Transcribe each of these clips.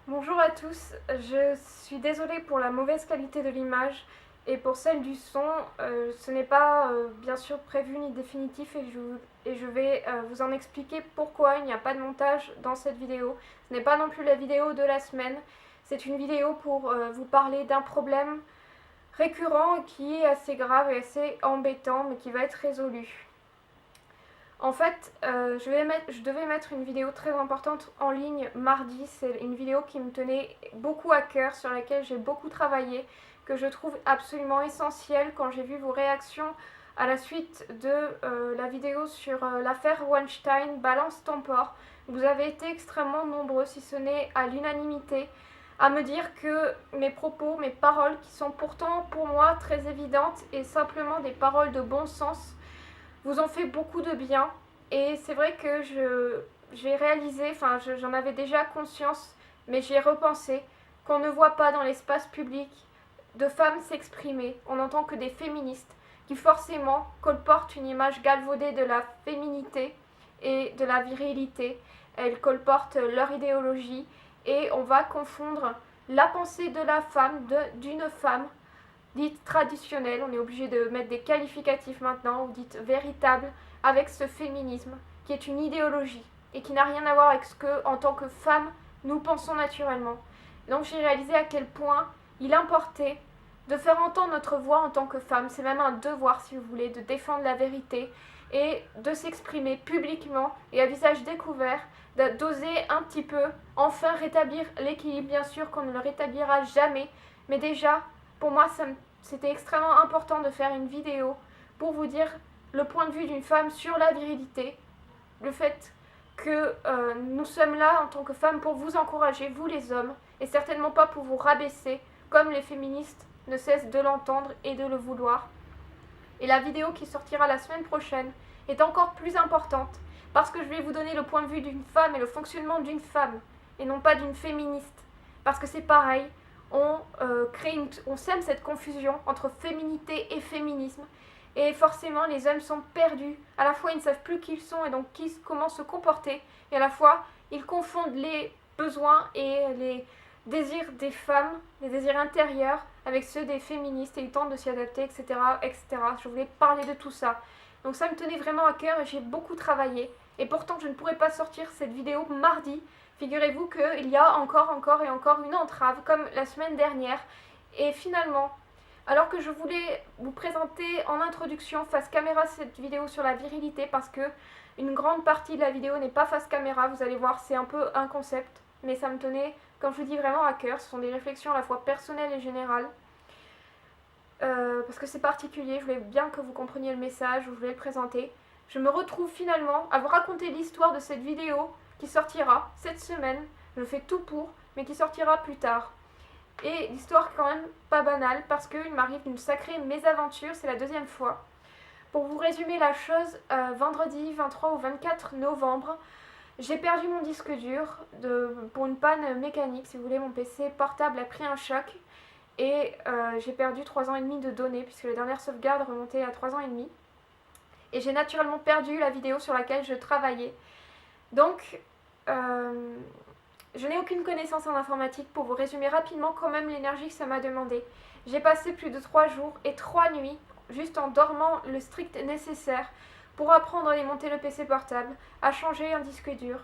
Bonjour à tous, je suis désolée pour la mauvaise qualité de l'image et pour celle du son. Ce n'est pas bien sûr prévu ni définitif et je vais vous en expliquer pourquoi il n'y a pas de montage dans cette vidéo. Ce n'est pas non plus la vidéo de la semaine, c'est une vidéo pour vous parler d'un problème récurrent qui est assez grave et assez embêtant mais qui va être résolu. En fait, je devais mettre une vidéo très importante en ligne mardi. C'est une vidéo qui me tenait beaucoup à cœur, sur laquelle j'ai beaucoup travaillé, que je trouve absolument essentielle quand j'ai vu vos réactions à la suite de la vidéo sur l'affaire Weinstein, Balance ton port. Vous avez été extrêmement nombreux, si ce n'est à l'unanimité, à me dire que mes propos, mes paroles, qui sont pourtant pour moi très évidentes et simplement des paroles de bon sens, vous ont fait beaucoup de bien. Et c'est vrai que j'ai réalisé, enfin j'en avais déjà conscience, mais j'y ai repensé, qu'on ne voit pas dans l'espace public de femmes s'exprimer. On n'entend que des féministes qui forcément colportent une image galvaudée de la féminité et de la virilité. Elles colportent leur idéologie et on va confondre la pensée de la femme, d'une femme, dite traditionnelle, on est obligé de mettre des qualificatifs maintenant, ou dite véritable, avec ce féminisme, qui est une idéologie, et qui n'a rien à voir avec ce que, en tant que femme, nous pensons naturellement. Donc j'ai réalisé à quel point il importait de faire entendre notre voix en tant que femme, c'est même un devoir si vous voulez, de défendre la vérité, et de s'exprimer publiquement et à visage découvert, d'oser un petit peu enfin rétablir l'équilibre, bien sûr qu'on ne le rétablira jamais, mais déjà pour moi, c'était extrêmement important de faire une vidéo pour vous dire le point de vue d'une femme sur la virilité, le fait que nous sommes là en tant que femmes pour vous encourager, vous les hommes, et certainement pas pour vous rabaisser, comme les féministes ne cessent de l'entendre et de le vouloir. Et la vidéo qui sortira la semaine prochaine est encore plus importante, parce que je vais vous donner le point de vue d'une femme et le fonctionnement d'une femme, et non pas d'une féministe. Parce que c'est pareil, on sème cette confusion entre féminité et féminisme. Et forcément, les hommes sont perdus. À la fois, ils ne savent plus qui ils sont et donc comment se comporter. Et à la fois, ils confondent les besoins et les désirs des femmes, les désirs intérieurs, avec ceux des féministes et ils tentent de s'y adapter, etc., etc. Je voulais parler de tout ça. Donc ça me tenait vraiment à cœur et j'ai beaucoup travaillé. Et pourtant, je ne pourrais pas sortir cette vidéo mardi. Figurez-vous qu'il y a encore et encore une entrave, comme la semaine dernière. Et finalement, alors que je voulais vous présenter en introduction face caméra cette vidéo sur la virilité, parce que une grande partie de la vidéo n'est pas face caméra, vous allez voir, c'est un peu un concept, mais ça me tenait, comme je vous dis, vraiment à cœur. Ce sont des réflexions à la fois personnelles et générales. Parce que c'est particulier, je voulais bien que vous compreniez le message, je voulais le présenter. Je me retrouve finalement à vous raconter l'histoire de cette vidéo qui sortira cette semaine. Je fais tout pour, mais qui sortira plus tard. Et l'histoire est quand même pas banale parce qu'il m'arrive une sacrée mésaventure, c'est la deuxième fois. Pour vous résumer la chose, vendredi 23 ou 24 novembre, j'ai perdu mon disque dur pour une panne mécanique. Si vous voulez, mon PC portable a pris un choc et j'ai perdu 3 ans et demi de données puisque la dernière sauvegarde remontait à 3 ans et demi. Et j'ai naturellement perdu la vidéo sur laquelle je travaillais. Donc, je n'ai aucune connaissance en informatique pour vous résumer rapidement quand même l'énergie que ça m'a demandé. J'ai passé plus de 3 jours et 3 nuits juste en dormant le strict nécessaire pour apprendre à démonter le PC portable, à changer un disque dur,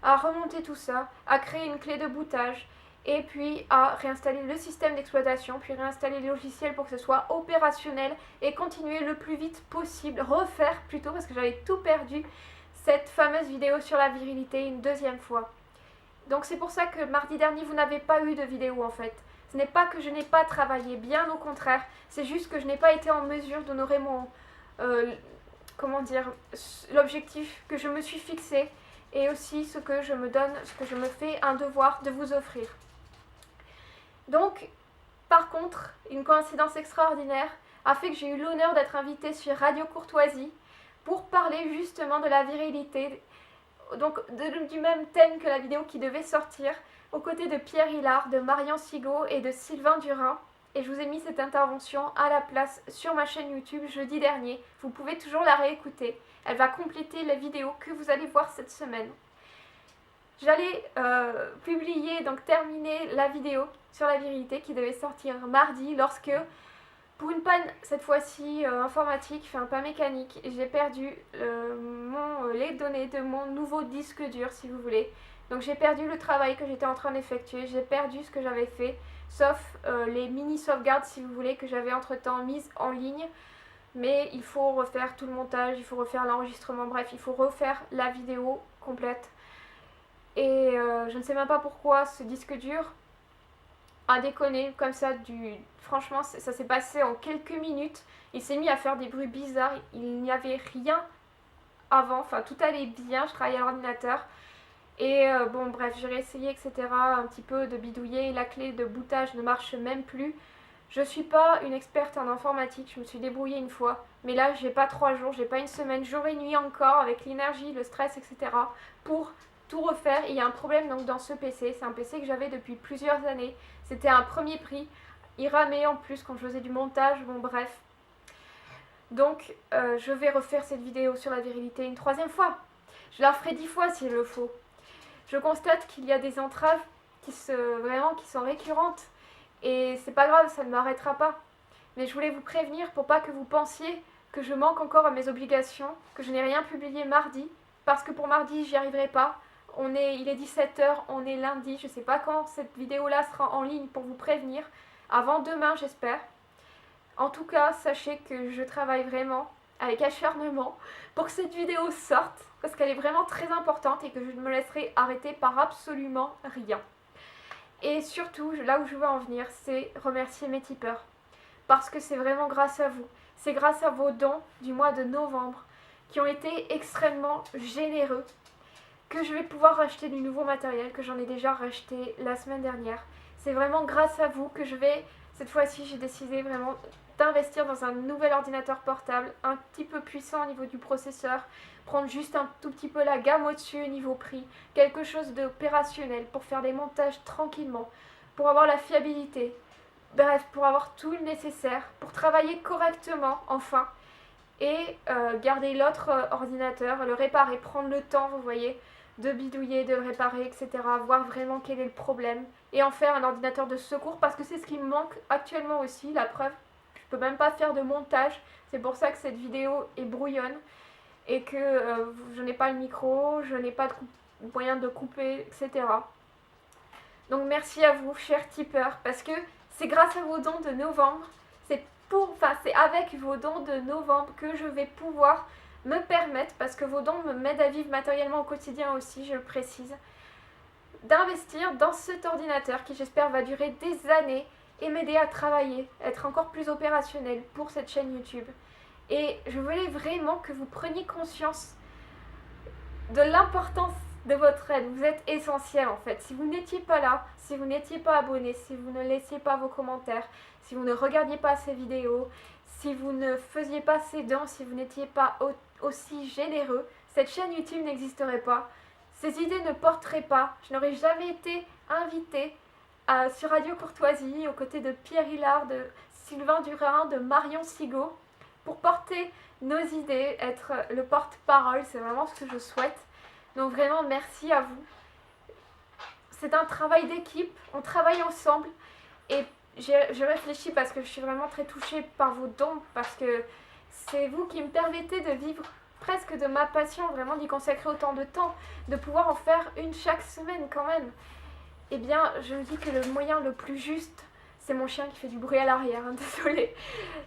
à remonter tout ça, à créer une clé de bootage et puis à réinstaller le système d'exploitation, puis réinstaller le logiciel pour que ce soit opérationnel et continuer le plus vite possible, refaire plutôt parce que j'avais tout perdu, cette fameuse vidéo sur la virilité une deuxième fois. Donc c'est pour ça que mardi dernier, vous n'avez pas eu de vidéo en fait. Ce n'est pas que je n'ai pas travaillé, bien au contraire. C'est juste que je n'ai pas été en mesure d'honorer euh, comment dire, l'objectif que je me suis fixé et aussi ce que je me donne, ce que je me fais un devoir de vous offrir. Donc, par contre, une coïncidence extraordinaire a fait que j'ai eu l'honneur d'être invitée sur Radio Courtoisie pour parler justement de la virilité, donc du même thème que la vidéo qui devait sortir, aux côtés de Pierre Hillard, de Marian Sigaud et de Sylvain Durin. Et je vous ai mis cette intervention à la place sur ma chaîne YouTube jeudi dernier. Vous pouvez toujours la réécouter. Elle va compléter la vidéo que vous allez voir cette semaine. j'allais publier, donc terminer la vidéo sur la virilité qui devait sortir mardi lorsque, pour une panne cette fois-ci informatique, enfin pas mécanique, j'ai perdu les données de mon nouveau disque dur si vous voulez. Donc j'ai perdu le travail que j'étais en train d'effectuer, j'ai perdu ce que j'avais fait, sauf les mini sauvegardes si vous voulez que j'avais entre temps mises en ligne. Mais il faut refaire tout le montage, il faut refaire l'enregistrement, bref, il faut refaire la vidéo complète. Et je ne sais même pas pourquoi ce disque dur a déconné comme ça. Franchement, ça s'est passé en quelques minutes. Il s'est mis à faire des bruits bizarres. Il n'y avait rien avant. Enfin, tout allait bien. Je travaillais à l'ordinateur. Et bon, bref, j'ai réessayé, etc. Un petit peu de bidouiller. La clé de bootage ne marche même plus. Je suis pas une experte en informatique. Je me suis débrouillée une fois. Mais là, j'ai pas 3 jours, j'ai pas une semaine, jour et nuit encore, avec l'énergie, le stress, etc. pour tout refaire. Et il y a un problème donc dans ce PC. C'est un PC que j'avais depuis plusieurs années. C'était un premier prix. Il ramait en plus quand je faisais du montage. Bon, bref. Donc, je vais refaire cette vidéo sur la virilité une 3e fois. Je la referai 10 fois s'il le faut. Je constate qu'il y a des entraves qui sont récurrentes. Et c'est pas grave, ça ne m'arrêtera pas. Mais je voulais vous prévenir pour pas que vous pensiez que je manque encore à mes obligations, que je n'ai rien publié mardi, parce que pour mardi, j'y arriverai pas. Il est 17h, on est lundi, je sais pas quand cette vidéo-là sera en ligne pour vous prévenir. Avant demain, j'espère. En tout cas, sachez que je travaille vraiment avec acharnement pour que cette vidéo sorte, parce qu'elle est vraiment très importante et que je ne me laisserai arrêter par absolument rien. Et surtout, là où je veux en venir, c'est remercier mes tipeurs. Parce que c'est vraiment grâce à vous. C'est grâce à vos dons du mois de novembre qui ont été extrêmement généreux que je vais pouvoir racheter du nouveau matériel que j'en ai déjà racheté la semaine dernière. C'est vraiment grâce à vous que cette fois-ci, j'ai décidé vraiment d'investir dans un nouvel ordinateur portable, un petit peu puissant au niveau du processeur, prendre juste un tout petit peu la gamme au-dessus au niveau prix, quelque chose d'opérationnel pour faire des montages tranquillement, pour avoir la fiabilité, bref, pour avoir tout le nécessaire, pour travailler correctement enfin, et garder l'autre ordinateur, le réparer, prendre le temps, vous voyez, de bidouiller, de le réparer, etc. Voir vraiment quel est le problème et en faire un ordinateur de secours parce que c'est ce qui me manque actuellement aussi, la preuve. Je peux même pas faire de montage, c'est pour ça que cette vidéo est brouillonne et que je n'ai pas le micro, je n'ai pas de moyen de couper, etc. Donc merci à vous, chers tipeurs, parce que c'est grâce à vos dons de novembre, c'est avec vos dons de novembre que je vais pouvoir me permettre, parce que vos dons me m'aident à vivre matériellement au quotidien aussi, je le précise, d'investir dans cet ordinateur qui j'espère va durer des années et m'aider à travailler, être encore plus opérationnel pour cette chaîne YouTube. Et je voulais vraiment que vous preniez conscience de l'importance de votre aide. Vous êtes essentiel en fait. Si vous n'étiez pas là, si vous n'étiez pas abonné, si vous ne laissiez pas vos commentaires, si vous ne regardiez pas ces vidéos, si vous ne faisiez pas ces dons, si vous n'étiez pas aussi généreux, cette chaîne YouTube n'existerait pas. Ces idées ne porteraient pas. Je n'aurais jamais été invitée sur Radio Courtoisie aux côtés de Pierre Hillard, de Sylvain Durin, de Marion Sigaud pour porter nos idées, être le porte-parole. C'est vraiment ce que je souhaite. Donc vraiment merci à vous. C'est un travail d'équipe, on travaille ensemble et je réfléchis parce que je suis vraiment très touchée par vos dons, parce que c'est vous qui me permettez de vivre presque de ma passion, vraiment d'y consacrer autant de temps, de pouvoir en faire une chaque semaine quand même. Eh bien, je me dis que le moyen le plus juste, c'est mon chien qui fait du bruit à l'arrière, hein, désolée.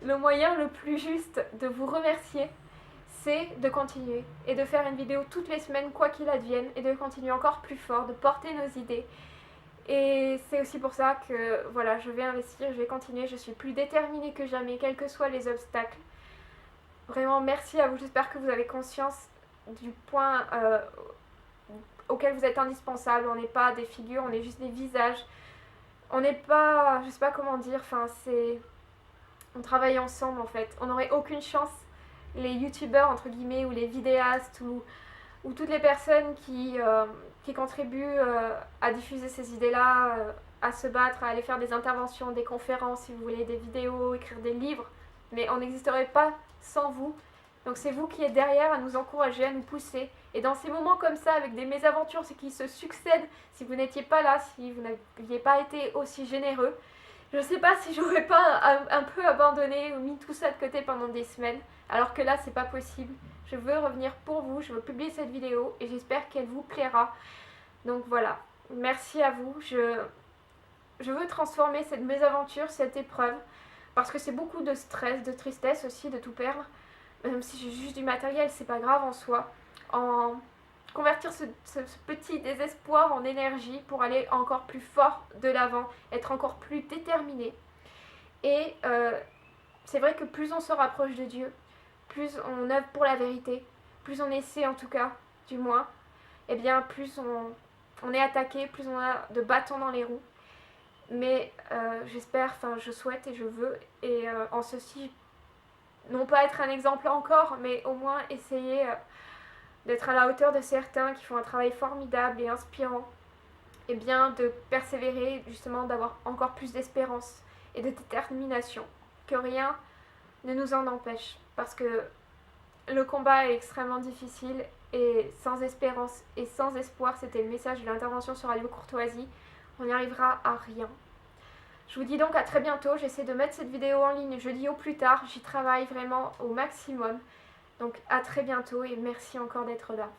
Le moyen le plus juste de vous remercier, c'est de continuer et de faire une vidéo toutes les semaines, quoi qu'il advienne, et de continuer encore plus fort, de porter nos idées. Et c'est aussi pour ça que voilà, je vais investir, je vais continuer, je suis plus déterminée que jamais, quels que soient les obstacles. Vraiment, merci à vous, j'espère que vous avez conscience du point auquel vous êtes indispensable. On n'est pas des figures, on est juste des visages. On n'est pas, je sais pas comment dire, on travaille ensemble en fait. On n'aurait aucune chance, les youtubeurs entre guillemets, ou les vidéastes, ou toutes les personnes qui contribuent à diffuser ces idées-là, à se battre, à aller faire des interventions, des conférences, si vous voulez, des vidéos, écrire des livres. Mais on n'existerait pas sans vous. Donc c'est vous qui êtes derrière à nous encourager, à nous pousser Et dans ces moments comme ça, avec des mésaventures qui se succèdent, si vous n'étiez pas là, si vous n'aviez pas été aussi généreux, je ne sais pas si j'aurais pas un peu abandonné ou mis tout ça de côté pendant des semaines, alors que là c'est pas possible. Je veux revenir pour vous, je veux publier cette vidéo et j'espère qu'elle vous plaira. Donc voilà, merci à vous. Je veux transformer cette mésaventure, cette épreuve, parce que c'est beaucoup de stress, de tristesse aussi, de tout perdre. Même si j'ai juste du matériel, c'est pas grave en soi. En convertir ce petit désespoir en énergie pour aller encore plus fort de l'avant, être encore plus déterminé. Et c'est vrai que plus on se rapproche de Dieu, plus on œuvre pour la vérité, plus on essaie en tout cas, du moins, et bien plus on est attaqué, plus on a de bâtons dans les roues. Mais j'espère, enfin je souhaite et je veux, et en ceci, non pas être un exemple encore, mais au moins essayer d'être à la hauteur de certains qui font un travail formidable et inspirant, et bien de persévérer, justement d'avoir encore plus d'espérance et de détermination, que rien ne nous en empêche, parce que le combat est extrêmement difficile et sans espérance et sans espoir, c'était le message de l'intervention sur Radio Courtoisie, on n'y arrivera à rien. Je vous dis donc à très bientôt, j'essaie de mettre cette vidéo en ligne jeudi au plus tard, j'y travaille vraiment au maximum. Donc à très bientôt et merci encore d'être là.